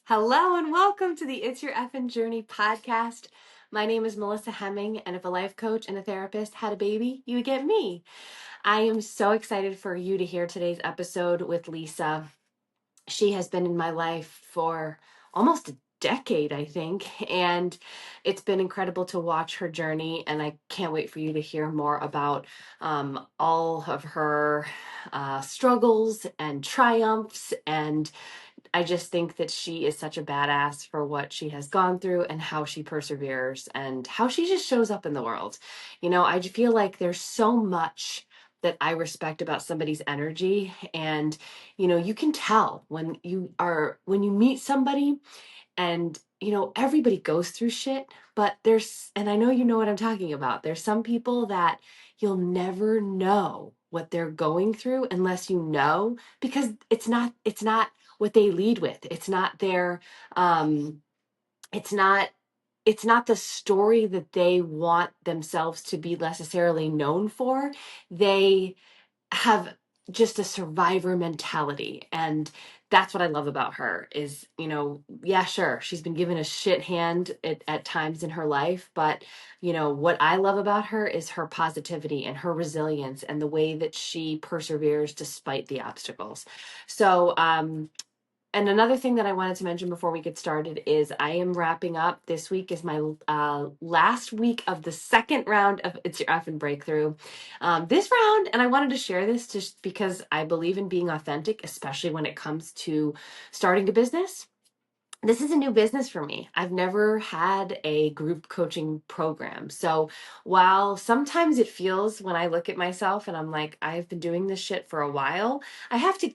Hello and welcome to the It's Your Effin' Journey podcast. My name is Melissa Hemming, and if a life coach and a therapist had a baby, you would get me. I am so excited for you to hear today's episode with Lisa. She has been in my life for almost a decade, I think, and it's been incredible to watch her journey, and I can't wait for you to hear more about all of her struggles and triumphs, and I just think that she is such a badass for what she has gone through and how she perseveres and how she just shows up in the world. I feel like there's so much that I respect about somebody's energy. And, you can tell when you meet somebody and, everybody goes through shit, but and I know you know what I'm talking about. There's some people that you'll never know what they're going through unless you know, because it's not what they lead with. Um, it's not, it's not the story that they want themselves to be necessarily known for. They have just a survivor mentality, and that's what I love about her is, yeah, sure, she's been given a shit hand at times in her life, but what I love about her is her positivity and her resilience and the way that she perseveres despite the obstacles. So and another thing that I wanted to mention before we get started is I am wrapping up. This week is my last week of the second round of It's Your Effin' Breakthrough. This round, and I wanted to share this just because I believe in being authentic, especially when it comes to starting a business. This is a new business for me. I've never had a group coaching program. So while sometimes it feels when I look at myself and I'm like, I've been doing this shit for a while, I have to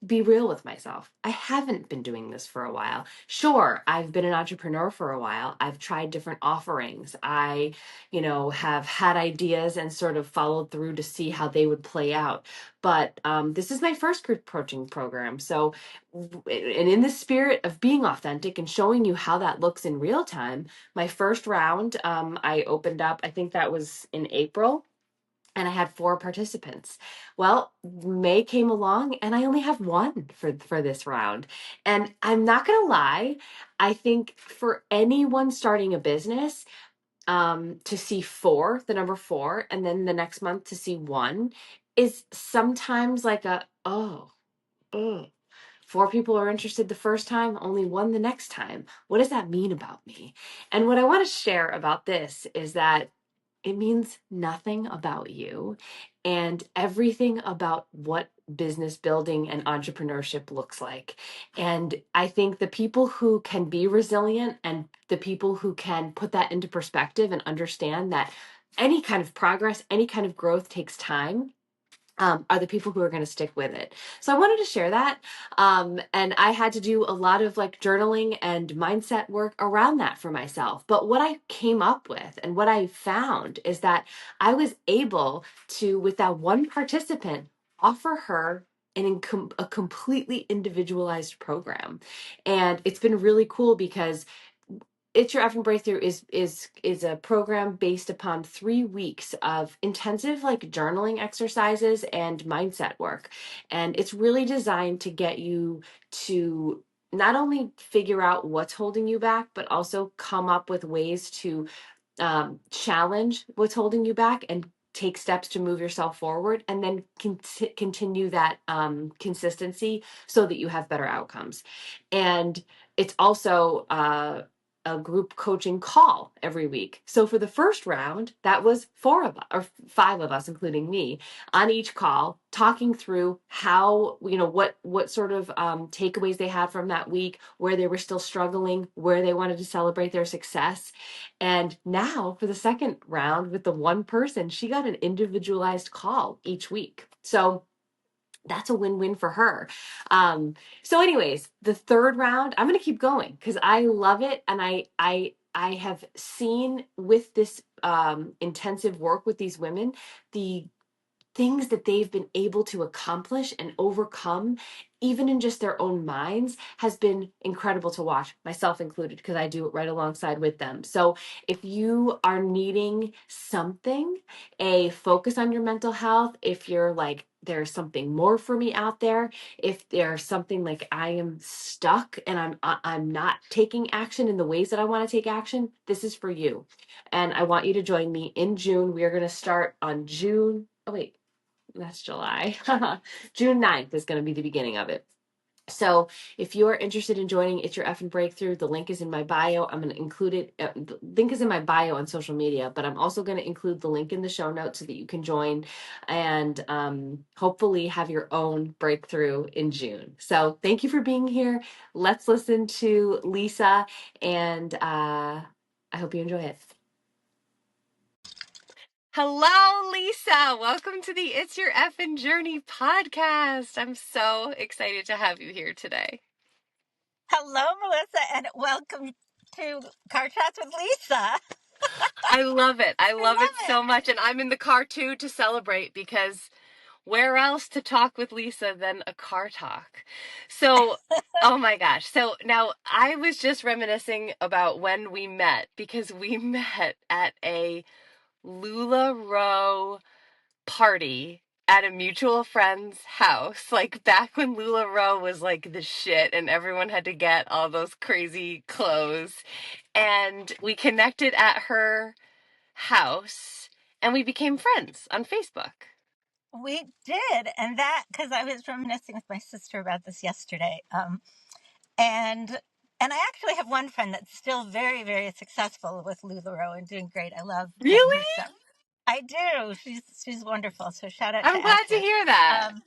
be real with myself. I haven't been doing this for a while. Sure, I've been an entrepreneur for a while. I've tried different offerings. I, have had ideas and sort of followed through to see how they would play out. But this is my first group coaching program. So and in the spirit of being authentic and showing you how that looks in real time, my first round, I opened up, I think that was in April, and I had 4 participants. Well, May came along and I only have one for this round. And I'm not going to lie, I think for anyone starting a business, to see four, the number four, and then the next month to see one is sometimes like oh, 4 people are interested the first time, only one the next time. What does that mean about me? And what I want to share about this is that it means nothing about you and everything about what business building and entrepreneurship looks like. And I think the people who can be resilient and the people who can put that into perspective and understand that any kind of progress, any kind of growth takes time, are the people who are going to stick with it. So I wanted to share that. And I had to do a lot of like journaling and mindset work around that for myself. But what I came up with and what I found is that I was able to, with that one participant, offer her a completely individualized program. And it's been really cool because it's Your Effing Breakthrough is a program based upon 3 weeks of intensive like journaling exercises and mindset work. And it's really designed to get you to not only figure out what's holding you back, but also come up with ways to challenge what's holding you back and take steps to move yourself forward, and then continue that consistency so that you have better outcomes. And it's also a group coaching call every week. So for the first round, that was 4 of us or 5 of us, including me, on each call, talking through how, what sort of takeaways they had from that week, where they were still struggling, where they wanted to celebrate their success. And now for the second round with the one person, she got an individualized call each week. So that's a win-win for her. So anyways, the third round, I'm going to keep going because I love it. And I have seen with this intensive work with these women, the things that they've been able to accomplish and overcome, even in just their own minds, has been incredible to watch, myself included, because I do it right alongside with them. So if you are needing something, a focus on your mental health, if you're like there's something more for me out there, if there's something like I am stuck and I'm not taking action in the ways that I want to take action, this is for you. And I want you to join me in June. We are going to start on June. Oh wait, that's July. June 9th is going to be the beginning of it. So if you're interested in joining It's Your Effing Breakthrough, the link is in my bio. I'm going to include it. The link is in my bio on social media, but I'm also going to include the link in the show notes so that you can join and hopefully have your own breakthrough in June. So thank you for being here. Let's listen to Lisa, and I hope you enjoy it. Hello, Lisa. Welcome to the It's Your Effing Journey podcast. I'm so excited to have you here today. Hello, Melissa, and welcome to Car Chats with Lisa. I love it. I I love it love it. so much. And I'm in the car too to celebrate, because where else to talk with Lisa than a car talk? So, oh my gosh. So now I was just reminiscing about when we met, because we met at a LuLaRoe party at a mutual friend's house, like back when LuLaRoe was like the shit and everyone had to get all those crazy clothes. And we connected at her house and we became friends on Facebook. We did, and that because I was reminiscing with my sister about this yesterday. And I actually have one friend that's still very, very successful with LuLaRoe and doing great. I love getting Really? her stuff. I do. She's wonderful. So shout out I'm to glad to Ashley. hear that. Um,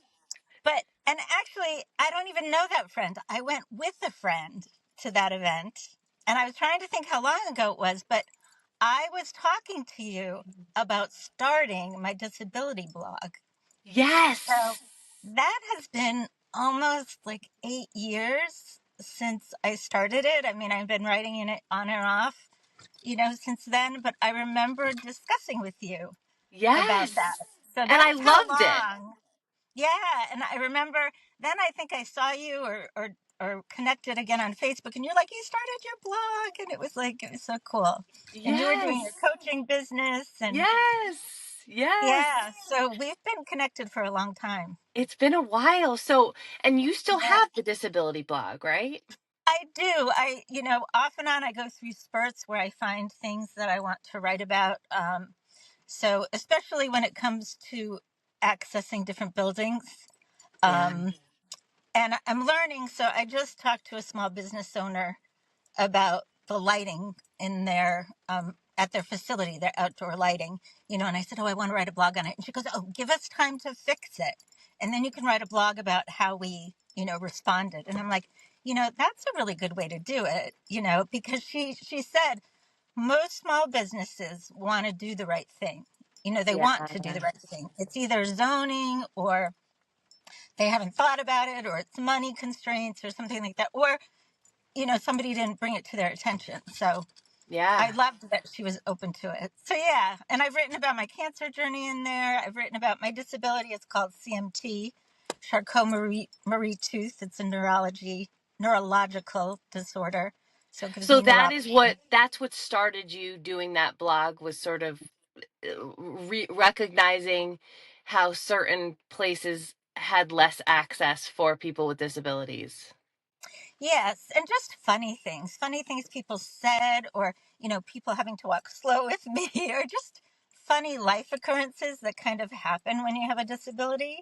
But, and actually, I don't even know that friend. I went with a friend to that event, and I was trying to think how long ago it was, but I was talking to you about starting my disability blog. So Yes. that has been almost like 8 years since I started it. I mean, I've been writing in it on and off, since then, but I remember discussing with you about Yes. that. So And I that's how loved it. long. Yeah, and I remember then I think I saw you or connected again on Facebook, and you're like, you started your blog, and it was so cool. And you were doing Yes. your coaching business, and Yes. Yes. yeah, so we've been connected for a long time. It's been a while. So, and you still Yeah, have the disability blog, right? I do. Off and on I go through spurts where I find things that I want to write about. So especially when it comes to accessing different buildings. Yeah. Um, and I'm learning. So I just talked to a small business owner about the lighting in their at their facility, their outdoor lighting, and I said, oh, I want to write a blog on it. And she goes, oh, give us time to fix it, and then you can write a blog about how we responded. And I'm like, that's a really good way to do it, because she said most small businesses want to do the right thing. They Yeah. want to do the right thing. It's either zoning, or they haven't thought about it, or it's money constraints or something like that, or somebody didn't bring it to their attention. So I Yeah. loved that she was open to it. So yeah, and I've written about my cancer journey in there. I've written about my disability. It's called CMT, Charcot-Marie Tooth. It's a neurological disorder. So it gives So me neuropathy. that's what started you doing that blog, was sort of recognizing how certain places had less access for people with disabilities. Yes, and just funny things people said, or, people having to walk slow with me, or just funny life occurrences that kind of happen when you have a disability.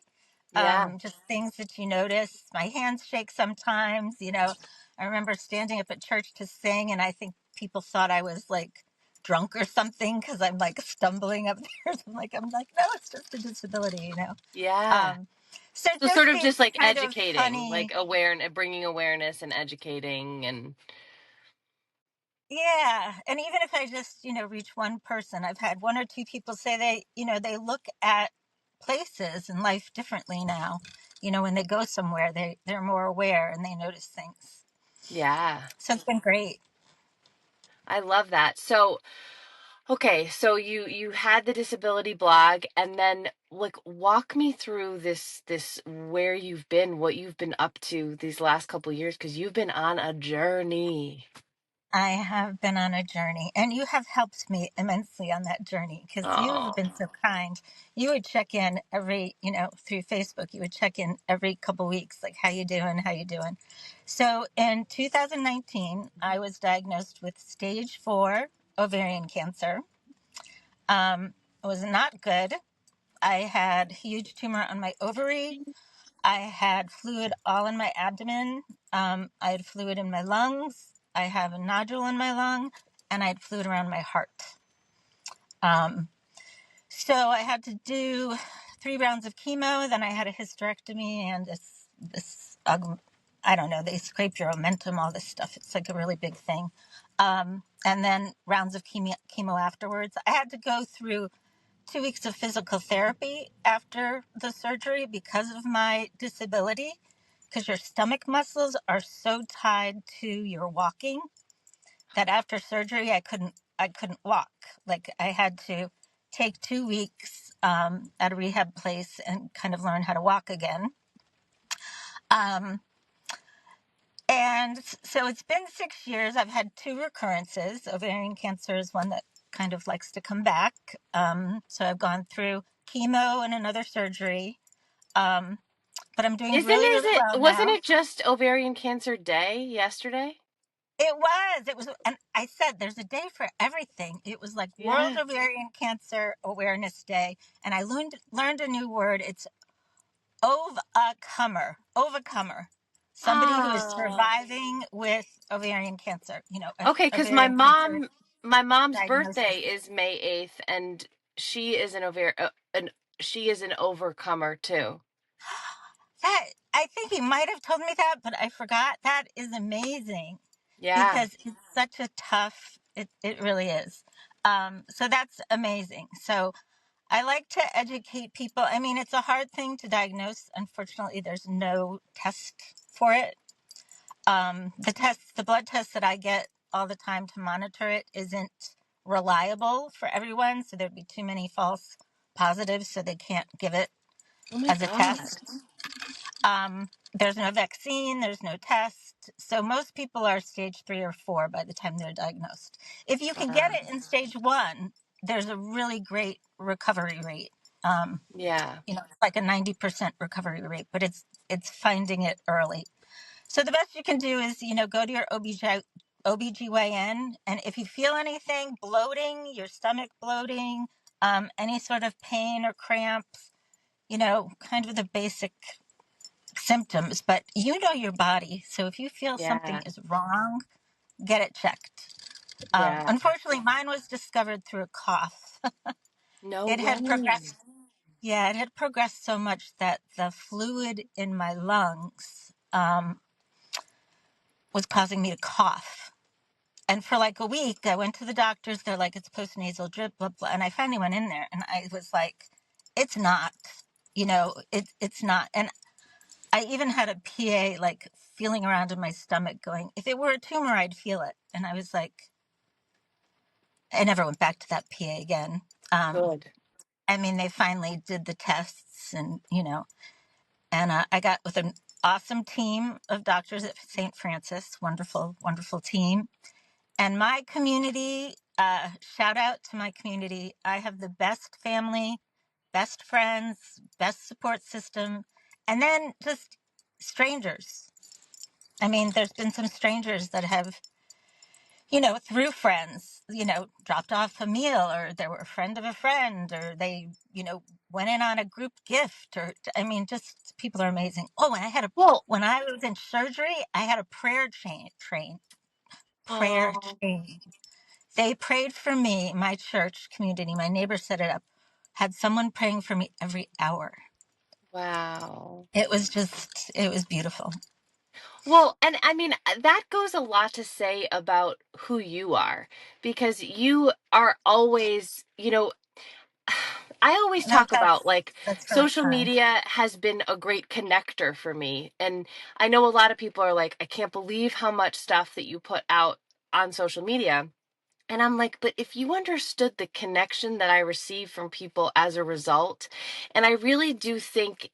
Yeah. Just things that you notice. My hands shake sometimes, I remember standing up at church to sing, and I think people thought I was like drunk or something because I'm like stumbling up there. I'm like, no, it's just a disability. Yeah. Um, so So sort just of these just like kind of educating, funny. like awareness, bringing awareness and educating and Yeah, and even if I just, reach one person, I've had one or two people say they look at places and life differently now. When they go somewhere, they're more aware and they notice things. yeah. So it's been great. I love that. So, okay, so you had the disability blog, and then like walk me through this where you've been, what you've been up to these last couple of years, because you've been on a journey. I have been on a journey, and you have helped me immensely on that journey because you have Oh, been so kind. You would check in every, through Facebook. You would check in every couple weeks, like how you doing, how you doing. So in 2019, I was diagnosed with stage 4 ovarian cancer. It was not good. I had huge tumor on my ovary. I had fluid all in my abdomen. I had fluid in my lungs. I have a nodule in my lung, and I had fluid around my heart. Um, so I had to do 3 rounds of chemo. Then I had a hysterectomy and I don't know, they scrape your omentum, all this stuff. It's like a really big thing. And then rounds of chemo afterwards. I had to go through 2 weeks of physical therapy after the surgery because of my disability, because your stomach muscles are so tied to your walking that after surgery I couldn't walk. Like I had to take 2 weeks at a rehab place and kind of learn how to walk again. Um, and so it's been 6 years. I've had 2 recurrences. Ovarian cancer is one that kind of likes to come back. So I've gone through chemo and another surgery. Um, but I'm doing isn't really, is really it well wasn't now. it just Ovarian Cancer Day yesterday? It was, and I said there's a day for everything. It was like World Yeah. Ovarian Cancer Awareness Day, and I learned a new word. It's overcomer, somebody who is Oh. surviving with ovarian cancer. Okay, because Ovarian cancer my mom's birthday diagnosis. is May 8th, and she is she is an overcomer too. That I think he might have told me that, but I forgot. That is amazing Yeah. because it's such a tough. It really is. So that's amazing. So I like to educate people. I mean, it's a hard thing to diagnose. Unfortunately, there's no test for it. The blood test that I get all the time to monitor it isn't reliable for everyone. So there'd be too many false positives, so they can't give it Oh my as a God. test. There's no vaccine, there's no test. So most people are stage 3 or 4 by the time they're diagnosed. If you can get Wow. it in stage 1, there's a really great recovery rate. Um, Yeah. it's like a 90% recovery rate, but it's finding it early. So the best you can do is, go to your OBGYN, and if you feel anything, bloating, your stomach bloating, any sort of pain or cramps, kind of the basic symptoms, but you know your body. So if you feel something Yeah. is wrong, get it checked. Yeah. Unfortunately, mine was discovered through a cough. No It had way. progressed. Yeah, it had progressed so much that the fluid in my lungs was causing me to cough. And for like a week, I went to the doctors. They're like, it's postnasal drip, blah, blah. And I finally went in there and I was like, it's not, it's not. And I even had a PA like feeling around in my stomach going, if it were a tumor, I'd feel it. And I was like, I never went back to that PA again. Um, Good. I mean, they finally did the tests and I got with an awesome team of doctors at St. Francis, wonderful, wonderful team. And my community, shout out to my community. I have the best family, best friends, best support system, and then just strangers. I mean, there's been some strangers that have, through friends, dropped off a meal, or they were a friend of a friend, or they, went in on a group gift, or, I mean, just people are amazing. Oh, and Well, when I was in surgery, I had a prayer oh, chain. They prayed for me, my church community, my neighbor set it up, had someone praying for me every hour. wow. It was beautiful. Well, and I mean, that goes a lot to say about who you are because you are always, I always No, talk about like that's really social kind. media has been a great connector for me. And I know a lot of people are like, I can't believe how much stuff that you put out on social media. And I'm like, but if you understood the connection that I receive from people as a result, and I really do think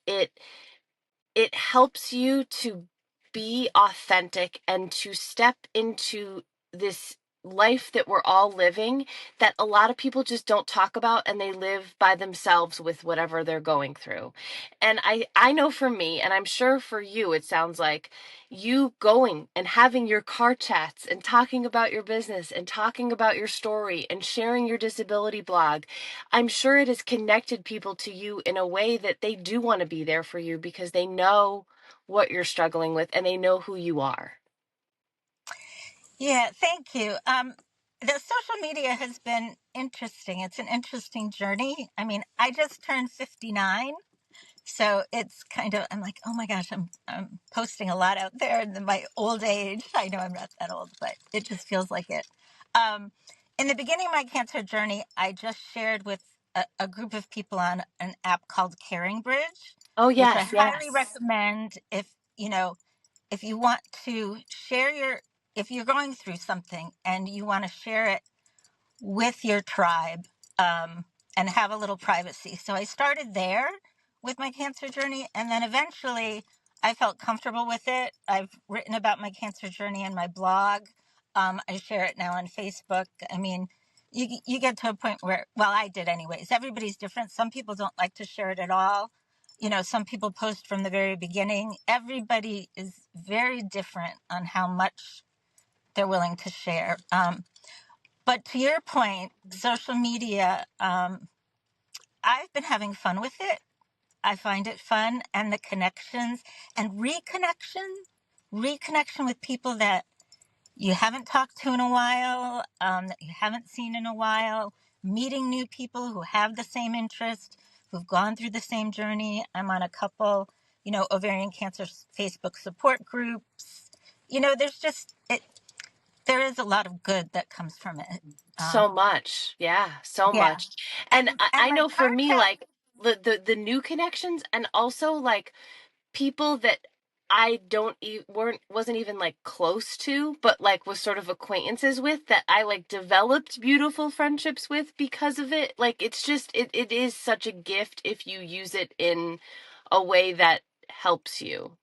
it helps you to be authentic and to step into this life that we're all living that a lot of people just don't talk about, and they live by themselves with whatever they're going through. And I know for me, and I'm sure for you, it sounds like you going and having your car chats and talking about your business and talking about your story and sharing your disability blog, I'm sure it has connected people to you in a way that they do want to be there for you because they know what you're struggling with and they know who you are. Yeah, thank you. The social media has been interesting. It's an interesting journey. I mean, I just turned 59. So it's kind of, I'm like, oh my gosh, I'm posting a lot out there in my old age. I know I'm not that old, but it just feels like it. Um, in the beginning of my cancer journey, I just shared with a group of people on an app called Caring Bridge, Oh, which I yes, highly yes. recommend if you want to share if you're going through something and you want to share it with your tribe, and have a little privacy. So I started there with my cancer journey, and then eventually I felt comfortable with it. I've written about my cancer journey in my blog. I share it now on Facebook. I mean, you get to a point where, well, I did anyways. Everybody's different. Some people don't like to share it at all. Some people post from the very beginning. Everybody is very different on how much they're willing to share. But to your point, social media, I've been having fun with it. I find it fun, and the connections and reconnection with people that you haven't talked to in a while, that you haven't seen in a while, meeting new people who have the same interest, who've gone through the same journey. I'm on a couple, ovarian cancer Facebook support groups. There's just it. There is a lot of good that comes from it. Um, So much. Yeah, so yeah, much. And and I my know for car me, chat. like the new connections, and also like people that I don't wasn't even like close to, but like was sort of acquaintances with, that I like developed beautiful friendships with because of it. Like it's just it is such a gift if you use it in a way that helps you.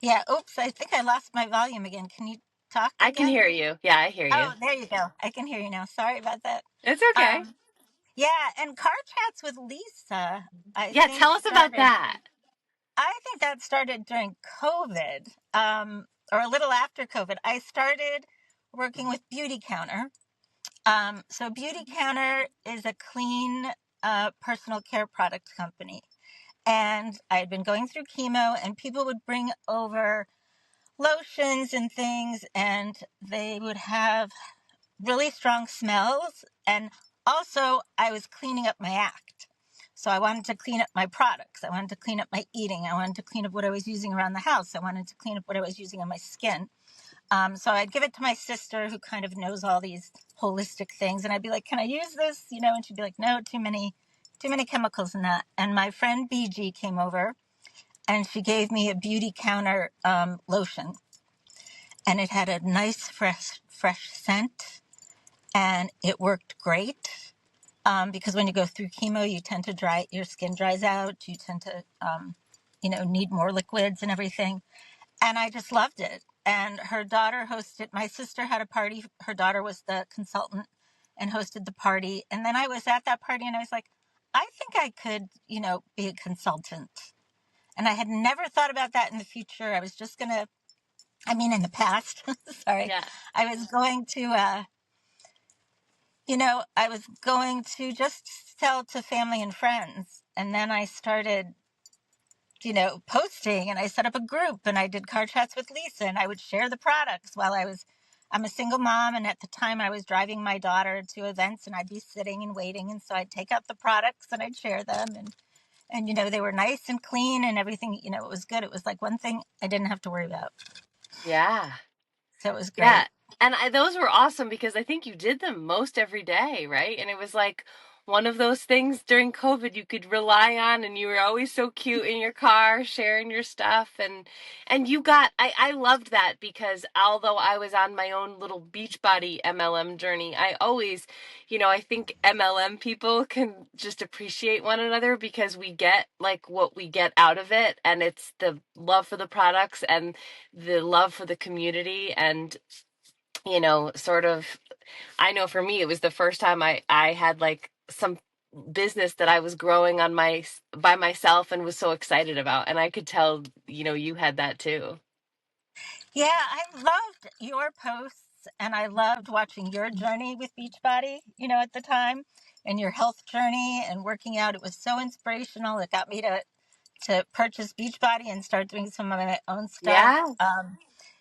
Yeah, oops, I think I lost my volume again. Can you talk I can again? hear you. Yeah, I hear you. Oh, there you go. I can hear you now. Sorry about that. It's okay. Um, yeah, and car chats with Lisa, I Yeah, think tell us about started, that. I think that started during COVID, or a little after COVID. I started working with Beauty Counter. So Beauty Counter is a clean personal care product company. And I had been going through chemo, and people would bring over lotions and things, and they would have really strong smells. And also, I was cleaning up my act. So I wanted to clean up my products. I wanted to clean up my eating. I wanted to clean up what I was using around the house. I wanted to clean up what I was using on my skin. So I'd give it to my sister, who kind of knows all these holistic things, and I'd be like, "Can I use this?" And she'd be like, "No, too many chemicals in that." And my friend BG came over, and she gave me a Beauty Counter lotion, and it had a nice fresh scent, and it worked great. Because when you go through chemo, you tend to your skin dries out, you tend to need more liquids and everything. And I just loved it. And her daughter hosted, my sister had a party, her daughter was the consultant and hosted the party. And then I was at that party, and I was like, I think I could be a consultant. And I had never thought about that in the future. I was just going to, in the past, sorry, Yeah. I was going to, I was going to just sell to family and friends. And then I started, posting, and I set up a group, and I did car chats with Lisa, and I would share the products I'm a single mom. And at the time I was driving my daughter to events, and I'd be sitting and waiting. And so I'd take out the products and I'd share them. And they were nice and clean and everything, it was good. It was like one thing I didn't have to worry about. Yeah. So it was Yeah. great. And those were awesome because I think you did them most every day, right? And it was like one of those things during COVID you could rely on, and you were always so cute in your car sharing your stuff. And you got, I loved that because although I was on my own little Beachbody MLM journey, I always, I think MLM people can just appreciate one another because we get like what we get out of it, and it's the love for the products and the love for the community. And sort of, I know for me, it was the first time I had like some business that I was growing on by myself and was so excited about. And I could tell, you had that too. Yeah, I loved your posts and I loved watching your journey with Beachbody, at the time, and your health journey and working out. It was so inspirational. It got me to purchase Beachbody and start doing some of my own stuff. Yeah.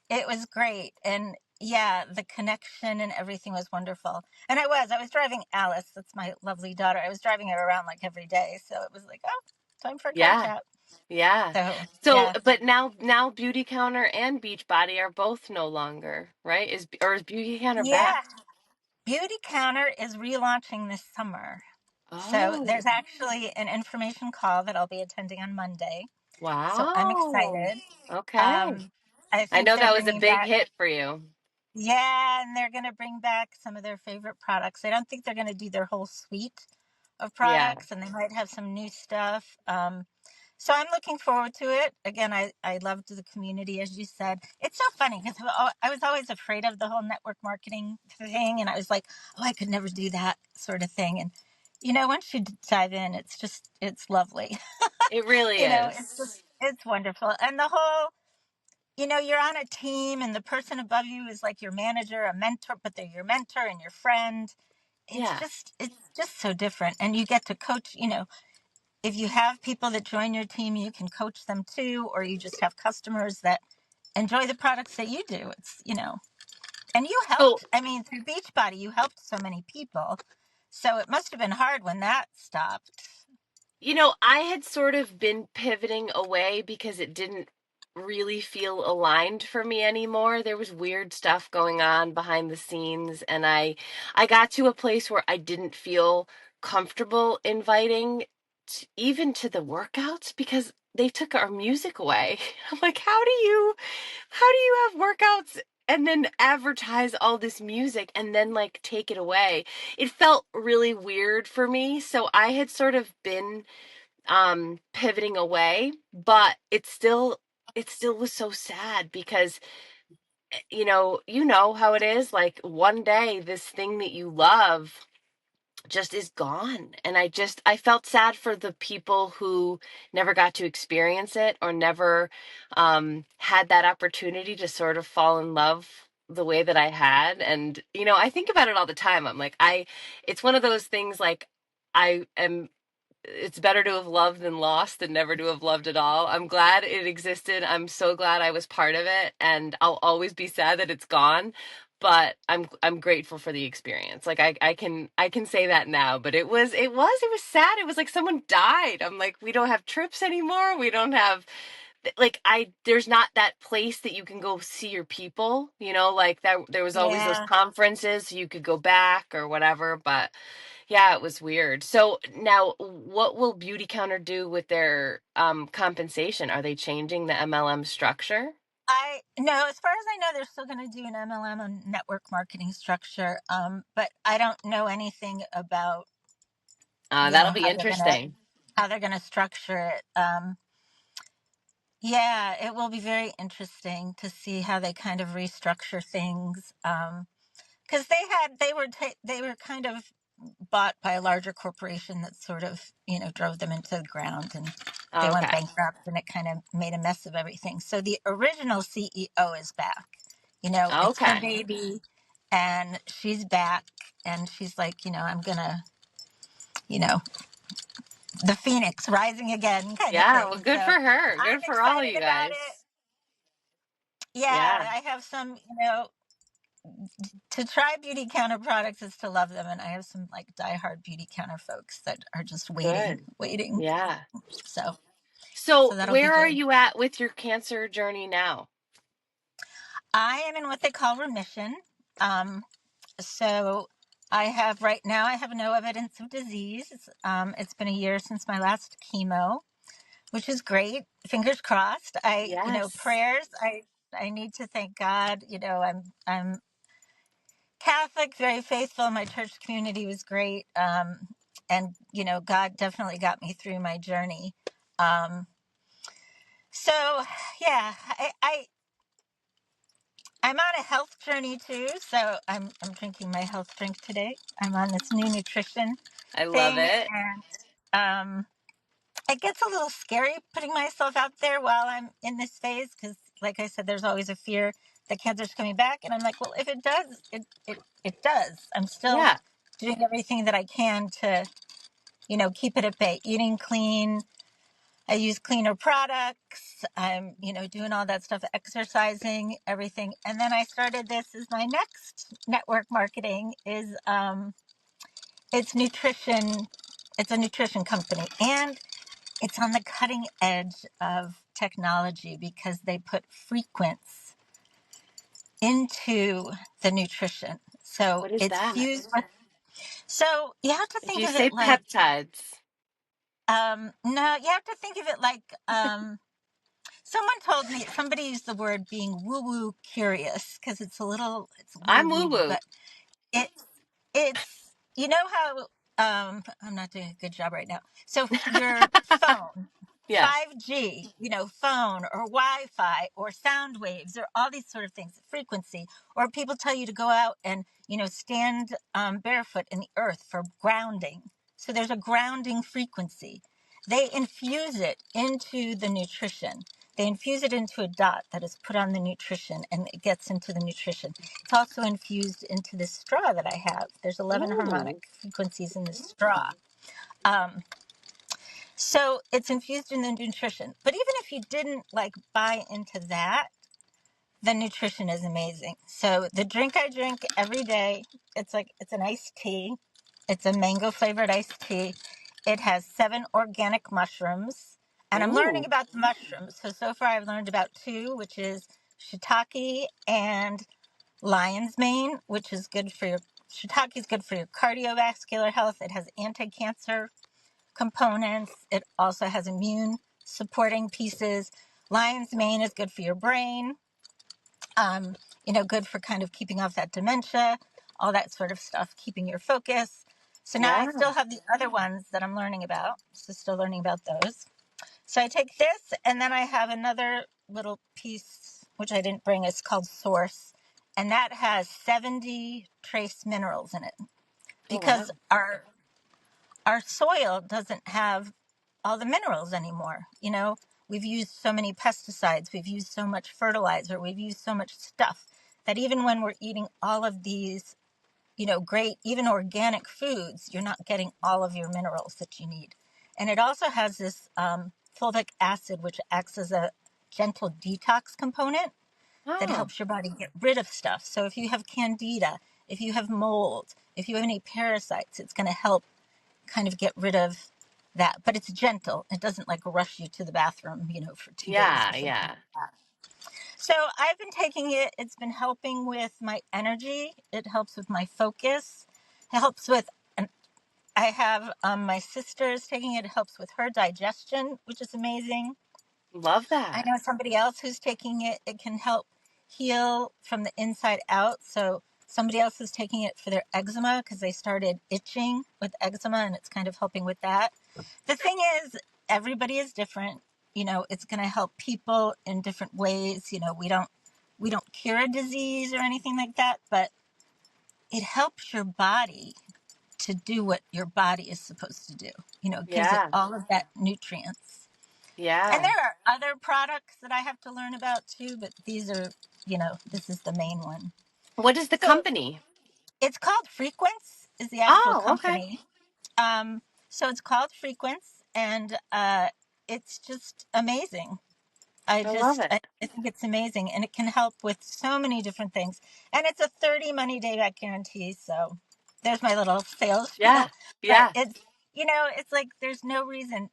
It was great. And yeah, the connection and everything was wonderful. And I was driving Alice, that's my lovely daughter. I was driving her around like every day. So it was like, oh, time for a car Yeah. chat. Yeah. So So, yeah. but now Beauty Counter and Beachbody are both no longer, right? Is Beauty Counter back? Yeah. Beauty Counter is relaunching this summer. So Oh, there's actually an information call that I'll be attending on Monday. So I'm wow. excited. Okay. Um, I I think know they're that was a bringing big back, hit for you. yeah, and they're going to bring back some of their favorite products. I don't think they're going to do their whole suite of Yeah. products, and they might have some new stuff. So I'm looking forward to it. Again, I loved the community, as you said. It's so funny because I was always afraid of the whole network marketing thing. And I was like, oh, I could never do that sort of thing. And, once you dive in, it's lovely. It really is. It's wonderful. And the whole, you're on a team and the person above you is like your manager, a mentor, but they're your mentor and your friend. Yeah. It's just so different. And you get to coach, if you have people that join your team, you can coach them too, or you just have customers that enjoy the products that you do. And you So, helped, I mean, through Beachbody, you helped so many people. So it must have been hard when that stopped. I had sort of been pivoting away because it didn't really feel aligned for me anymore. There was weird stuff going on behind the scenes, and I got to a place where I didn't feel comfortable inviting even to the workouts because they took our music away. I'm like, how do you have workouts and then advertise all this music and then like take it away? It felt really weird for me, so I had sort of been pivoting away, but it still was so sad because you know how it is, like one day this thing that you love just is gone. And I felt sad for the people who never got to experience it or never had that opportunity to sort of fall in love the way that I had. And I think about it all the time. I'm like, it's one of those things, like, I am it's better to have loved than lost than never to have loved at all. I'm glad it existed. I'm so glad I was part of it, and I'll always be sad that it's gone. But I'm grateful for the experience. Like I can say that now. But it was sad. It was like someone died. I'm like, we don't have trips anymore. We don't have, like, there's not that place that you can go see your people. Like that. There was always those Yeah. conferences so you could go back or whatever. But yeah, it was weird. So now, what will Beauty Counter do with their compensation? Are they changing the MLM structure? I no, as far as I know, they're still going to do an MLM and network marketing structure. But I don't know anything about, That'll be how interesting. they're gonna structure it. Yeah, it will be very interesting to see how they kind of restructure things. Because they were kind of bought by a larger corporation that sort of drove them into the ground, and they went Okay. bankrupt, and it kind of made a mess of everything. So the original CEO is back. It's her Okay. baby, and she's back, and she's like, I'm gonna, you know, the phoenix rising again kind of Yeah, well, thing. So good for her. I'm Good for all excited you about it. guys. Yeah, Yeah, I have some, to try beauty counter products is to love them. And I have some like diehard beauty counter folks that are just waiting, good. waiting. Yeah. So, So, so that'll be where are good. you at with your cancer journey now? I am in what they call remission. So I have right now, I have no evidence of disease. It's been a year since my last chemo, which is great. Fingers crossed. Yes. Prayers. I need to thank God. I'm Catholic, very faithful. My church community was great. And God definitely got me through my journey. Um, so yeah, I'm on a health journey too. So I'm drinking my health drink today. I'm on this new nutrition I love thing, it. and it gets a little scary putting myself out there while I'm in this phase because, like I said, there's always a fear that cancer's coming back, and I'm like, well, if it does, it does. I'm still Yeah. doing everything that I can to keep it at bay. Eating clean. I use cleaner products. I'm doing all that stuff, exercising, everything. And then I started this as my next network marketing is it's nutrition. It's a nutrition company, and it's on the cutting edge of technology because they put frequency into the nutrition. So What is it's that? fused with, so you have to If think you of say it like, peptides, no, you have to think of it like, someone told me, somebody used the word being woo woo curious because it's woo I'm woo woo, woo. but it, it's, how, I'm not doing a good job right now. So your phone, Yeah. 5G, phone or Wi-Fi or sound waves or all these sort of things, frequency, or people tell you to go out and, stand barefoot in the earth for grounding. So there's a grounding frequency. They infuse it into the nutrition. They infuse it into a dot that is put on the nutrition and it gets into the nutrition. It's also infused into this straw that I have. There's 11 Ooh. harmonic frequencies in the straw. Um, so it's infused in the nutrition. But even if you didn't like buy into that, the nutrition is amazing. So the drink I drink every day, it's an iced tea. It's a mango flavored iced tea. It has 7 organic mushrooms. And I'm learning Ooh. about the mushrooms. So far I've learned about 2, which is shiitake and lion's mane, which is good for your shiitake is good for your cardiovascular health. It has anti-cancer components. It also has immune supporting pieces. Lion's mane is good for your brain. Um, good for kind of keeping off that dementia, all that sort of stuff, keeping your focus. So now I Yeah. still have the other ones that I'm learning about. So still learning about those. So I take this and then I have another little piece, which I didn't bring. It's called Source. And that has 70 trace minerals in it Oh, wow. because our soil doesn't have all the minerals anymore. We've used so many pesticides, we've used so much fertilizer, we've used so much stuff that even when we're eating all of these, great, even organic foods, you're not getting all of your minerals that you need. And it also has this fulvic acid, which acts as a gentle detox component that Oh, helps your body get rid of stuff. So if you have candida, if you have mold, if you have any parasites, it's going to help kind of get rid of that. But it's gentle. It doesn't like rush you to the bathroom, for 2 days or yeah, something yeah. like that. So I've been taking it. It's been helping with my energy. It helps with my focus. It helps with, and I have my sister's taking it. It helps with her digestion, which is amazing. Love I that. know somebody else who's taking it. It can help heal from the inside out. So somebody else is taking it for their eczema because they started itching with eczema and it's kind of helping with that. The thing is, everybody is different. It's going to help people in different ways. We don't cure a disease or anything like that, but it helps your body to do what your body is supposed to do. It gives it Yeah, all of that nutrients. And yeah. there are other products that I have to learn about too, but these are, this is the main one. What is the So company? it's called Frequence is the actual Oh, okay. company. So it's called Frequence, and it's just amazing. I love I it. think it's amazing, and it can help with so many different things. And it's a 30 money day back guarantee. So there's my little sales Yeah, spiel. But yeah, it's like there's no reason,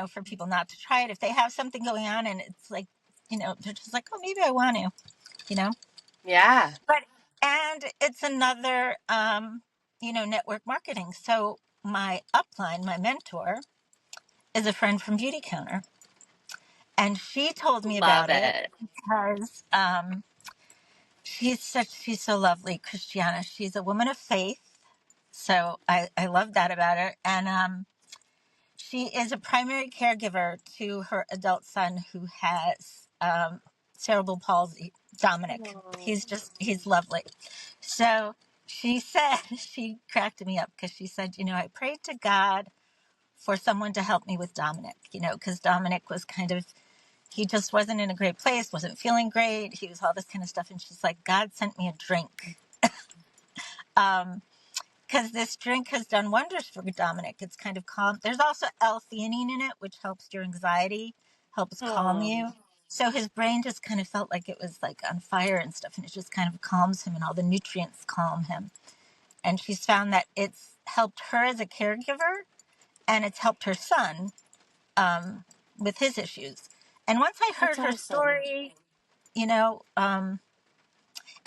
for people not to try it if they have something going on, and it's like, they're just like, oh, maybe I want to, you know. yeah. But and it's another. network marketing. So my upline, my mentor, is a friend from Beauty Counter. And she told me Love about it it. because she's so lovely, Christiana. She's a woman of faith. So I love that about her. And she is a primary caregiver to her adult son who has cerebral palsy, Dominic. Oh, He's lovely. So she said, she cracked me up because she said, I prayed to God for someone to help me with Dominic, because Dominic was he just wasn't in a great place, wasn't feeling great. He was all this kind of stuff. And she's like, God sent me a drink. Because this drink has done wonders for Dominic. It's kind of calm. There's also L-theanine in it, which helps your anxiety, helps calm oh, you. So his brain just kind of felt like it was like on fire and stuff. And it just kind of calms him and all the nutrients calm him. And she's found that it's helped her as a caregiver and it's helped her son with his issues. And once I that's heard her awesome. story, and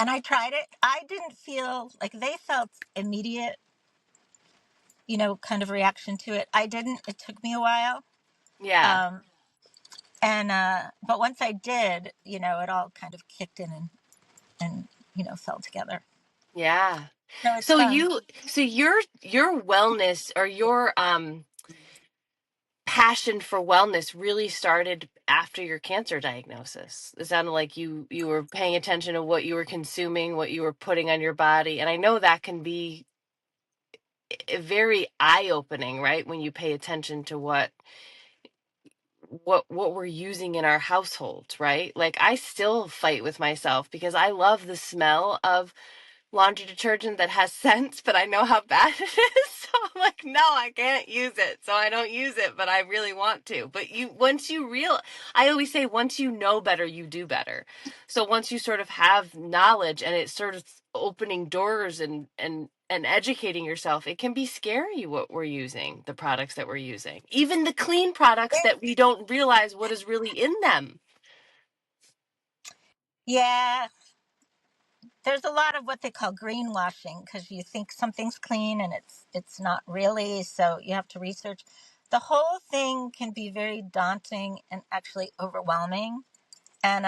I tried it, I didn't feel like they felt immediate, kind of reaction to it. I didn't. It took me a while. Yeah, Um, and but once I did, it all kind of kicked in and fell together. yeah. So it's So fun. your wellness or your passion for wellness really started after your cancer diagnosis. It sounded like you were paying attention to what you were consuming, what you were putting on your body, and I know that can be very eye-opening, right? When you pay attention to what we're using in our households, right? Like I still fight with myself because I love the smell of laundry detergent that has scents, but I know how bad it is. So I'm like, no, I can't use it. So I don't use it, but I really want to. But I always say, once you know better, you do better. So once you sort of have knowledge and it's sort of opening doors and educating yourself, it can be scary what we're using, the products that we're using, even the clean products It, that we don't realize what is really in them. yeah, there's a lot of what they call greenwashing because you think something's clean and it's not really. So you have to research. The whole thing can be very daunting and actually overwhelming. And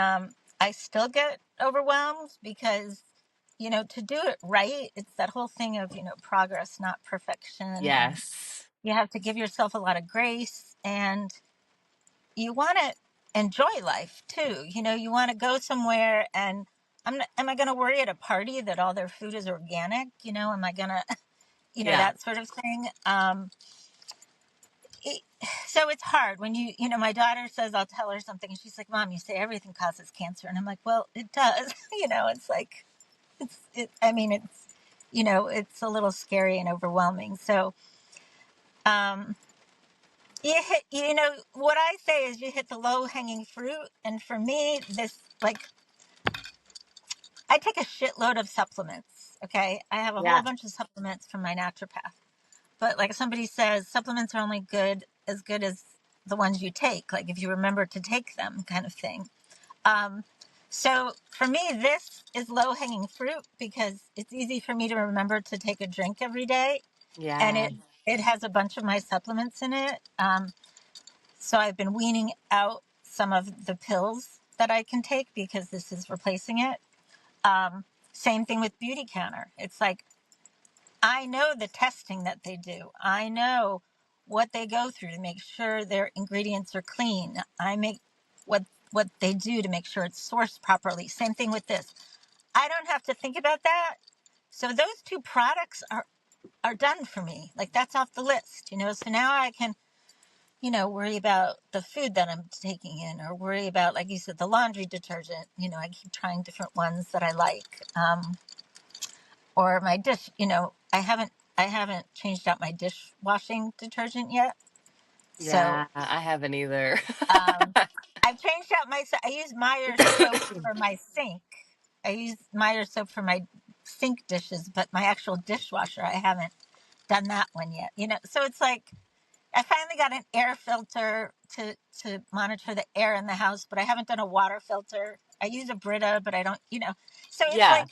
I still get overwhelmed because to do it right, it's that whole thing of progress, not perfection, and Yes. you have to give yourself a lot of grace, and you want to enjoy life too. You want to go somewhere, and am I going to worry at a party that all their food is organic? Am I going to Yeah. that sort of thing. it, so it's hard when my daughter says I'll tell her something and she's like, Mom, you say everything causes cancer, and I'm like, well, it does. It's like I mean, it's a little scary and overwhelming. So um what I say is you hit the low hanging fruit, and for me, this, like, I take a shitload of supplements. Okay, I have a whole Yeah. bunch of supplements from my naturopath, but like somebody says, supplements are only good as the ones you take, like if you remember to take them, kind of thing. um so for me, this is low hanging fruit because it's easy for me to remember to take a drink every day, and Yeah. it has a bunch of my supplements in it. So I've been weaning out some of the pills that I can take because this is replacing it. Same thing with Beauty Counter. It's like, I know the testing that they do. I know what they go through to make sure their ingredients are clean. I make what they do to make sure it's sourced properly. Same thing with this. I don't have to think about that. So those two products are done for me. Like, that's off the list. So now I can worry about the food that I'm taking in, or worry about, like you said, the laundry detergent. I keep trying different ones that I like. Or my dish, I haven't changed out my dishwashing detergent yet. So Yeah, I haven't either. um, I've changed out I use Meyer soap for my sink. I use Meyer soap for my sink dishes, but my actual dishwasher, I haven't done that one yet. So it's like, I finally got an air filter to monitor the air in the house, but I haven't done a water filter. I use a Brita, but I don't. So it's Yeah. like,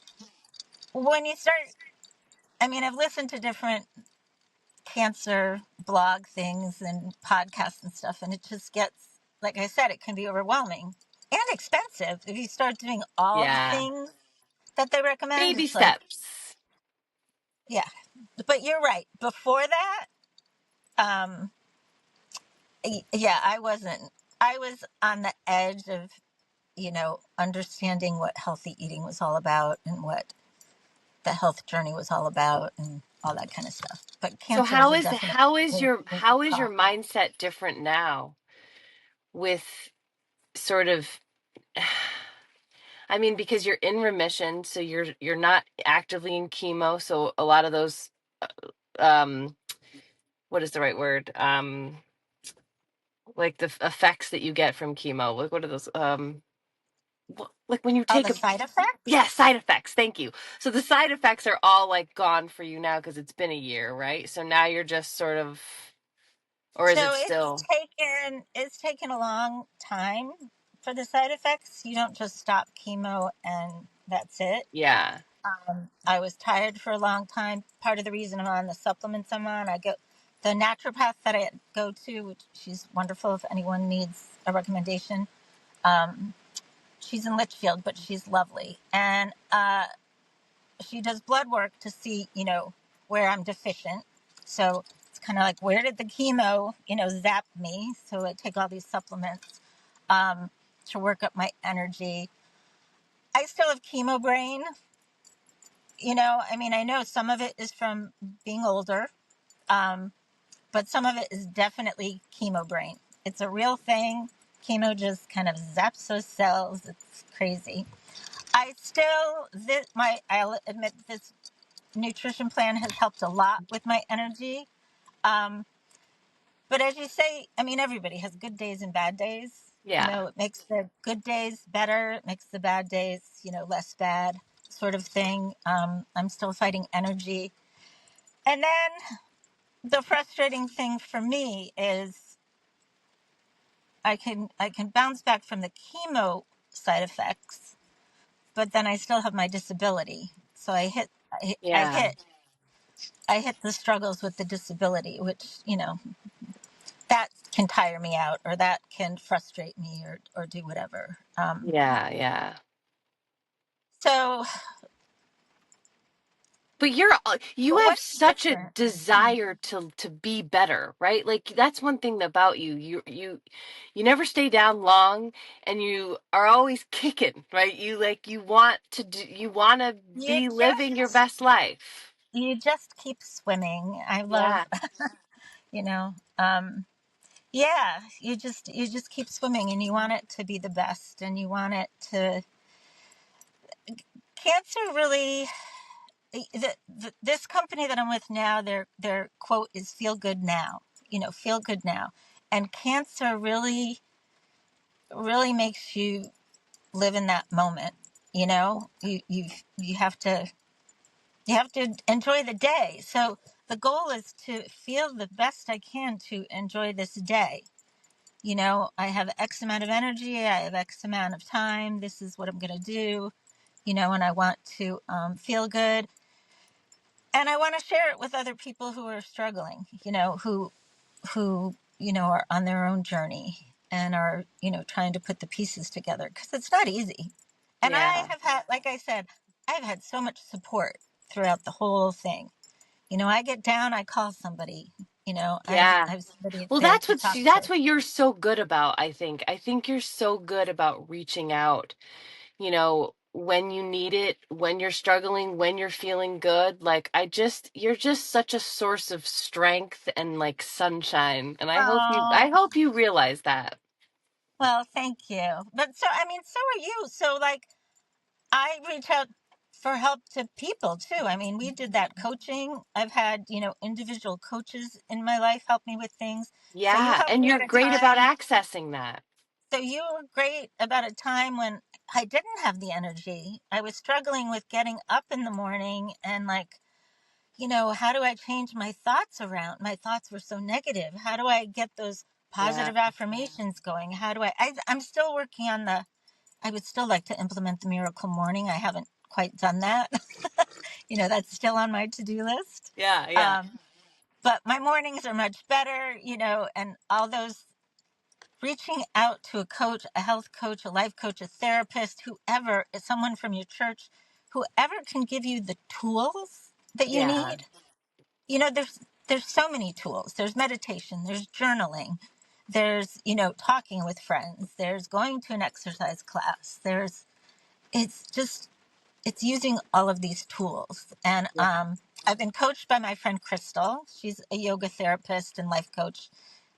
when you start, I mean, I've listened to different cancer blog things and podcasts and stuff, and it just gets, like I said, it can be overwhelming and expensive. If you start doing all the Yeah. things that they recommend, Baby it's like, steps. yeah. But you're right. Before that, um, yeah, I was on the edge of, understanding what healthy eating was all about and what the health journey was all about and all that kind of stuff. But So cancer was a definite wake up how is your call. mindset different now with sort of I mean, because you're in remission, so you're not actively in chemo, so a lot of those um what is the right word? Like the effects that you get from chemo. Like what are those like when you All take the a side effects? yeah, side effects. Thank you. So the side effects are all like gone for you now because it's been a year, right? So now you're just sort of or is it So still it's taken a long time for the side effects. You don't just stop chemo and that's it. yeah. I was tired for a long time. Part of the reason I'm on the supplements I'm on, I go the naturopath that I go to, which she's wonderful. If anyone needs a recommendation, she's in Litchfield, but she's lovely, and she does blood work to see, where I'm deficient. So it's kind of like, where did the chemo, zap me? So I take all these supplements to work up my energy. I still have chemo brain. I mean, I know some of it is from being older, um, but some of it is definitely chemo brain. It's a real thing. Chemo just kind of zaps those cells. It's crazy. I'll admit this nutrition plan has helped a lot with my energy. Um, but as you say, I mean, everybody has good days and bad days. Yeah. It makes the good days better. It makes the bad days, less bad, sort of thing. I'm still fighting energy. And then the frustrating thing for me is I can bounce back from the chemo side effects, but then I still have my disability. So Yeah. I hit the struggles with the disability, which, that can tire me out or that can frustrate me or do whatever. Yeah, yeah. So, But you but have what's such a different? desire to be better, right? Like that's one thing about you. You never stay down long and you are always kicking, right? You want to you want to You be living your just best life. you just keep swimming. I love, Yeah. you know, um, yeah. You just keep swimming, and you want it to be the best, and you want it to. Cancer really. This company that I'm with now, their quote is "Feel good now." Feel good now, and cancer really makes you live in that moment. You have to enjoy the day. So the goal is to feel the best I can to enjoy this day. I have X amount of energy, I have X amount of time, this is what I'm going to do, and I want to feel good, and I want to share it with other people who are struggling, who are on their own journey and are trying to put the pieces together, because it's not easy. And I Yeah. have had, like I said, I've had so much support throughout the whole thing. I get down, I call somebody. I Yeah. have somebody Well, there to talk to. that's what you're so good about, I think. I think you're so good about reaching out, when you need it, when you're struggling, when you're feeling good. Like you're just such a source of strength and like sunshine. And I Oh, hope you realize that. well, thank you. But so, I mean, so are you. So, like, I reach out for help to people too. I mean, we did that coaching. I've had, individual coaches in my life help me with things. So you Yeah. helped And me you're at a great about time. accessing that. So you were great about a time when I didn't have the energy. I was struggling with getting up in the morning and, like, how do I change my thoughts around? My thoughts were so negative. How do I get those Yeah. positive affirmations going? How do I'm still working on I would still like to implement the miracle morning. I haven't quite done that. That's still on my to-do list. Yeah, yeah. Um, but my mornings are much better, and all those reaching out to a coach, a health coach, a life coach, a therapist, whoever, someone from your church, whoever can give you the tools that you Yeah. need. There's so many tools. There's meditation, there's journaling, there's, talking with friends, there's going to an exercise class. It's just it's using all of these tools. And Yeah. I've been coached by my friend Crystal. She's a yoga therapist and life coach,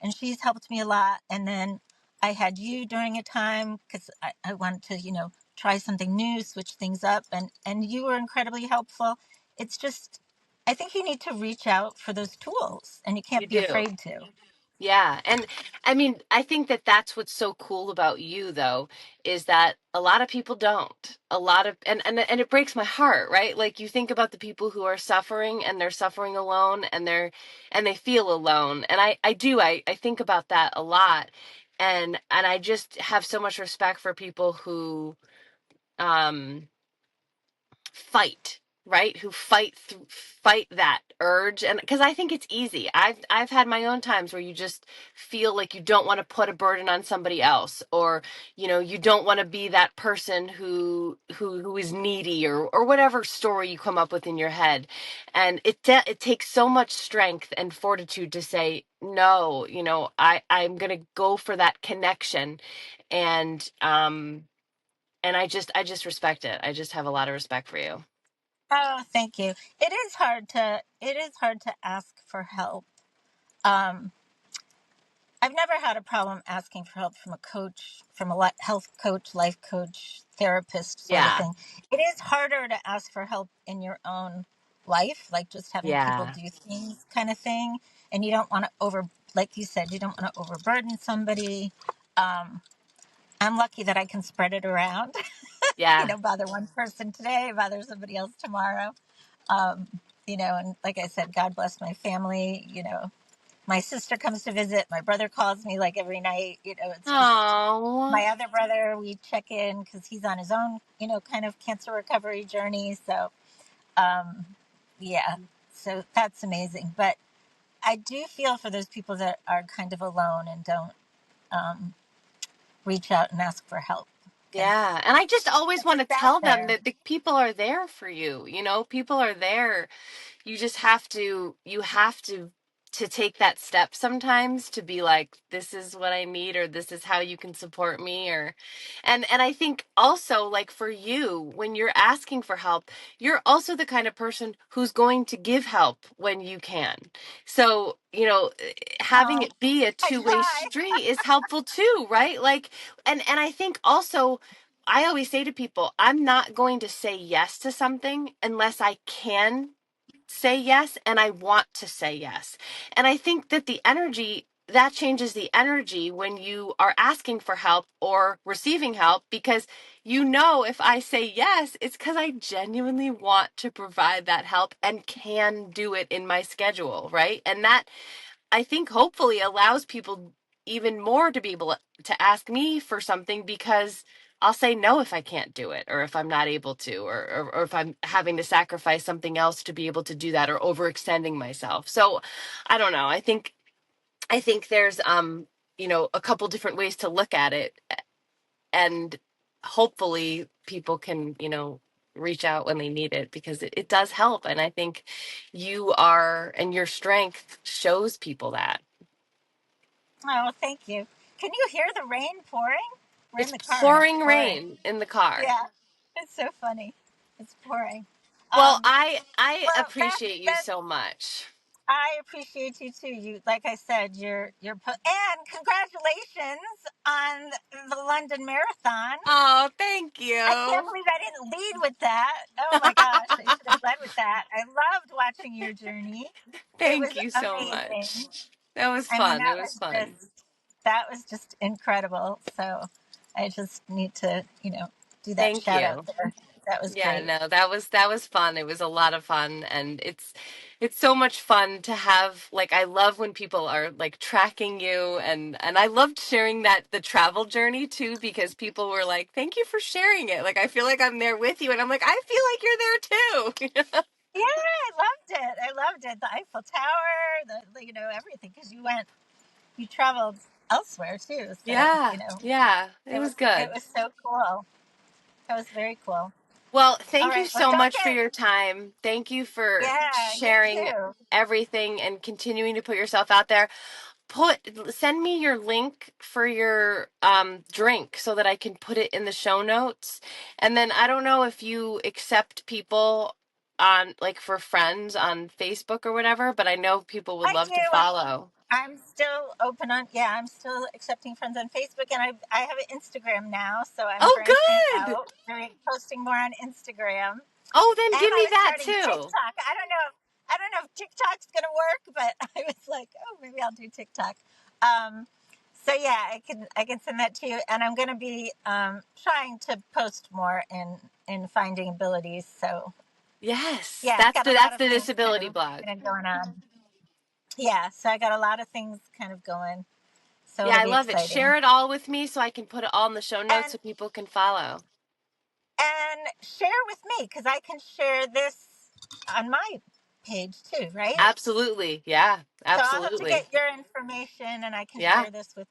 and she's helped me a lot. And then I had you during a time because I wanted to, try something new, switch things up, and you were incredibly helpful. It's just, I think you need to reach out for those tools, and you You can't be do. afraid to. Yeah. And I mean, I think that that's what's so cool about you though, is that a lot of people don't. A lot of and it breaks my heart, right? Like you think about the people who are suffering and they're suffering alone and they feel alone. And I think about that a lot. And I just have so much respect for people who um fight, right, who fight that urge. And because I think it's easy, I've had my own times where you just feel like you don't want to put a burden on somebody else, or you don't want to be that person who is needy, or whatever story you come up with in your head. And it takes so much strength and fortitude to say no. I'm gonna go for that connection. And I just respect it. I just have a lot of respect for you. Oh, thank you. It is hard to ask for help. Um, I've never had a problem asking for help from a coach, from a health coach, life coach, therapist sort of Yeah. thing. It is harder to ask for help in your own life, like just having people Yeah. do things kind of thing. And you don't want to like you said, you don't want to overburden somebody. Um, I'm lucky that I can spread it around, Yeah. bother one person today, bother somebody else tomorrow. Um, and like I said, God bless my family. My sister comes to visit. My brother calls me like every night. It's just Oh. my other brother. We check in because he's on his own, kind of cancer recovery journey. So, um, yeah, so that's amazing. But I do feel for those people that are kind of alone and don't um, reach out and ask for help because Yeah. And I just always want to it's out tell them there. that the people are there for you. People are there. You just have to take that step sometimes to be like, this is what I need, or this is how you can support me. And I think also, like, for you, when you're asking for help, you're also the kind of person who's going to give help when you can. So having Oh, it be a I two-way try. street is helpful too, right? Like, and I think also, I always say to people, I'm not going to say yes to something unless I can say yes and I want to say yes. And I think that that changes the energy when you are asking for help or receiving help, because if I say yes, it's because I genuinely want to provide that help and can do it in my schedule, right? And that, I think, hopefully allows people even more to be able to ask me for something, because I'll say no if I can't do it, or if I'm not able to, or if I'm having to sacrifice something else to be able to do that, or overextending myself. So I don't know. I think there's a couple different ways to look at it, and hopefully people can reach out when they need it, because it does help. And I think your strength shows people that. Oh, thank you. Can you hear the rain pouring? We're in It's the car and it's pouring pouring. rain in the car. Yeah, it's so funny. It's pouring. Well, Um, I well, appreciate you that's so much. I appreciate you too. You, like I said, and congratulations on the London Marathon. Oh, thank I can't you. believe I didn't lead with that. Oh my gosh, I should have led with that. I loved watching your journey. It Thank was you so amazing. much. That was I mean, fun. It was fun. that was just incredible. So I just need to, do that Thank shout out you. there. That was Yeah, great. no, that was fun. It was a lot of fun, and it's so much fun to have, like, I love when people are like tracking you, and I loved sharing that the travel journey too, because people were like, "Thank you for sharing it." Like, I feel like I'm there with you, and I'm like, I feel like you're there too. Yeah, I loved it. I loved it. The Eiffel Tower, everything, because you traveled elsewhere too. So, Yeah, yeah, it was it good. was so cool. It was very cool. Well, All thank you right. Well, so don't much for get, your time. Thank you for yeah, you sharing too. everything and continuing to put yourself out there. Send me your link for your drink so that I can put it in the show notes. And then I don't know if you accept people on, like, for friends on Facebook or whatever, but I know people would I love do. to follow. I'm still open on, yeah, I'm still accepting friends on Facebook, and I have an Instagram now, so I'm Oh, branching good. out, posting more on Instagram. Oh, then And give I me was that starting too. TikTok. I don't know if TikTok's gonna work, but I was like, oh, maybe I'll do TikTok. Um, so yeah, I can send that to you, and I'm gonna be trying to post more in finding abilities. So Yes, yeah, I've got a lot that's of the things disability blog. kind of going on. Yeah, so I got a lot of things kind of going. So Yeah, it'll I be love it. exciting. Share it all with me so I can put it all in the show notes And so people can follow. share with me, because I can share this on my page too, right? Absolutely. Yeah, So I'll have to absolutely. get your information, and I can Yeah. share this with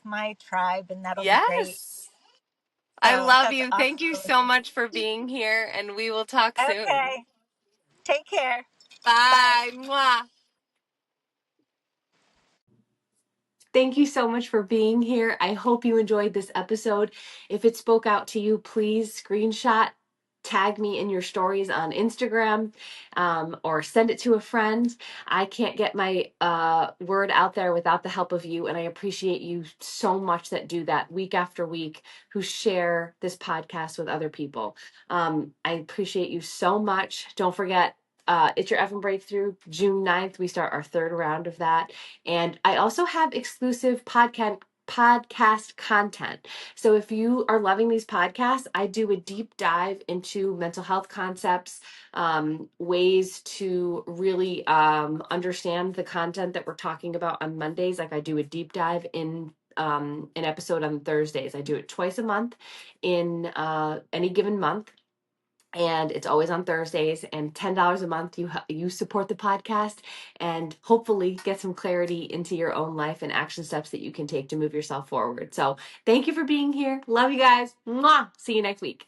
my tribe, and that'll be great. Yes. I So love that's you. Thank awesome, you so Melissa. much for being here, and we will talk soon. Okay, take care. Bye. Bye. Mwah. Thank you so much for being here. I hope you enjoyed this episode. If it spoke out to you, please screenshot, tag me in your stories on Instagram, or send it to a friend. I can't get my word out there without the help of you, and I appreciate you so much that do that week after week, who share this podcast with other people. I appreciate you so much. Don't forget, it's your Evan Breakthrough, June 9th. We start our third round of that. And I also have exclusive podcast content. So if you are loving these podcasts, I do a deep dive into mental health concepts, ways to really understand the content that we're talking about on Mondays. Like, I do a deep dive in an episode on Thursdays. I do it twice a month in any given month, and it's always on Thursdays. And $10 a month, you support the podcast and hopefully get some clarity into your own life and action steps that you can take to move yourself forward. So thank you for being here. Love you guys. Mwah. See you next week.